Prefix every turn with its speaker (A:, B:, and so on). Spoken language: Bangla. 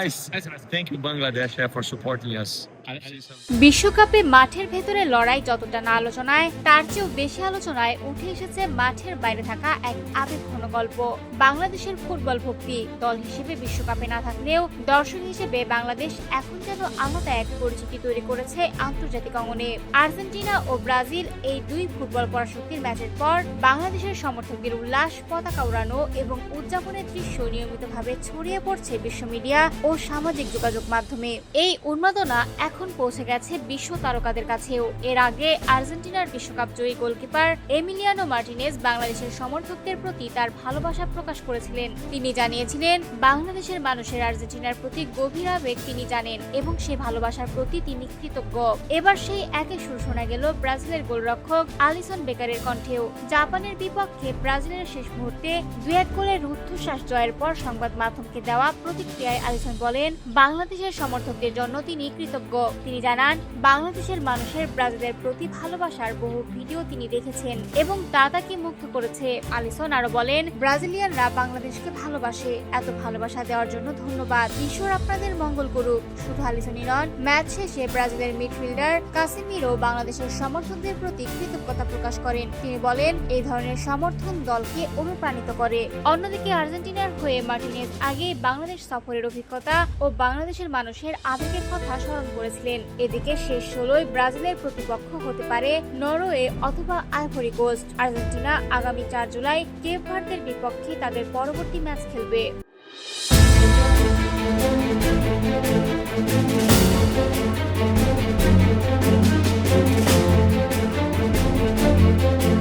A: Nice. Thank you, Bangladesh, for supporting us.
B: বিশ্বকাপে মাঠের ভেতরে লড়াই যতটা না আলোচনায়, তার চেয়েও বেশি আলোচনায় উঠে এসেছে মাঠের বাইরে থাকা এক আবেগঘন গল্প। বাংলাদেশের ফুটবল ভক্তি দল হিসেবে বিশ্বকাপে না থাকলেও দর্শক হিসেবে বাংলাদেশ এখন যেন আলাদা এক পরিচিতি তৈরি করেছে আন্তর্জাতিক অঙ্গনে। আর্জেন্টিনা ও ব্রাজিল এই দুই ফুটবল পরাশক্তির ম্যাচের পর বাংলাদেশের সমর্থকদের উল্লাস, পতাকা উড়ানো এবং উদযাপনের দৃশ্য নিয়মিতভাবে ছড়িয়ে পড়ছে বিশ্ব মিডিয়া ও সামাজিক যোগাযোগ মাধ্যমে। এই উন্মাদনা এখন পৌঁছে গেছে বিশ্ব তারকাদের কাছেও। এর আগে আর্জেন্টিনার বিশ্বকাপ জয়ী গোলকিপার এমিলিয়ানো মার্টিনেজ বাংলাদেশের সমর্থকদের প্রতি তার ভালোবাসা প্রকাশ করেছিলেন। তিনি জানিয়েছিলেন, বাংলাদেশের মানুষের আর্জেন্টিনার প্রতি গভীর আবেগ তিনি জানেন এবং সে ভালোবাসার প্রতি তিনি কৃতজ্ঞ। এবার সেই একই সুর শোনা গেল ব্রাজিলের গোলরক্ষক আলিসন বেকারের কণ্ঠেও। জাপানের বিপক্ষে ব্রাজিলের শেষ মুহূর্তে 2-1 গোলের রুদ্ধশ্বাস জয়ের পর সংবাদ মাধ্যমকে দেওয়া প্রতিক্রিয়ায় আলিসন বলেন, বাংলাদেশের সমর্থকদের জন্য তিনি কৃতজ্ঞ। তিনি জানান, বাংলাদেশের মানুষের ব্রাজিলের প্রতি ভালোবাসার বহু ভিডিও তিনি দেখেছেন এবং তা তাকে মুগ্ধ করেছে। আলিসন আরো বলেন, ব্রাজিলিয়ানরা বাংলাদেশকে ভালোবাসে, এত ভালোবাসা দেওয়ার জন্য ধন্যবাদ। ঈশ্বর আপনাদের মঙ্গল করুক। শুধু আলিসনই নন, ম্যাচ শেষে ব্রাজিলের মিডফিল্ডার কাসিমিরো বাংলাদেশের সমর্থকদের প্রতি কৃতজ্ঞতা প্রকাশ করেন। তিনি বলেন, এই ধরনের সমর্থন দলকে অনুপ্রাণিত করে। অন্যদিকে আর্জেন্টিনার হয়ে মার্টিনেজ আগে বাংলাদেশ সফরের অভিজ্ঞতা ও বাংলাদেশের মানুষের আবেগের কথা স্মরণ করেছিলেন। এদিকে শেষ 16য় ব্রাজিলের প্রতিপক্ষ হতে পারে নরওয়ে অথবা আইভরি কোস্ট। আর্জেন্টিনা আগামী 4 জুলাই কেপ ভার্দের বিপক্ষে তাদের পরবর্তী ম্যাচ খেলবে।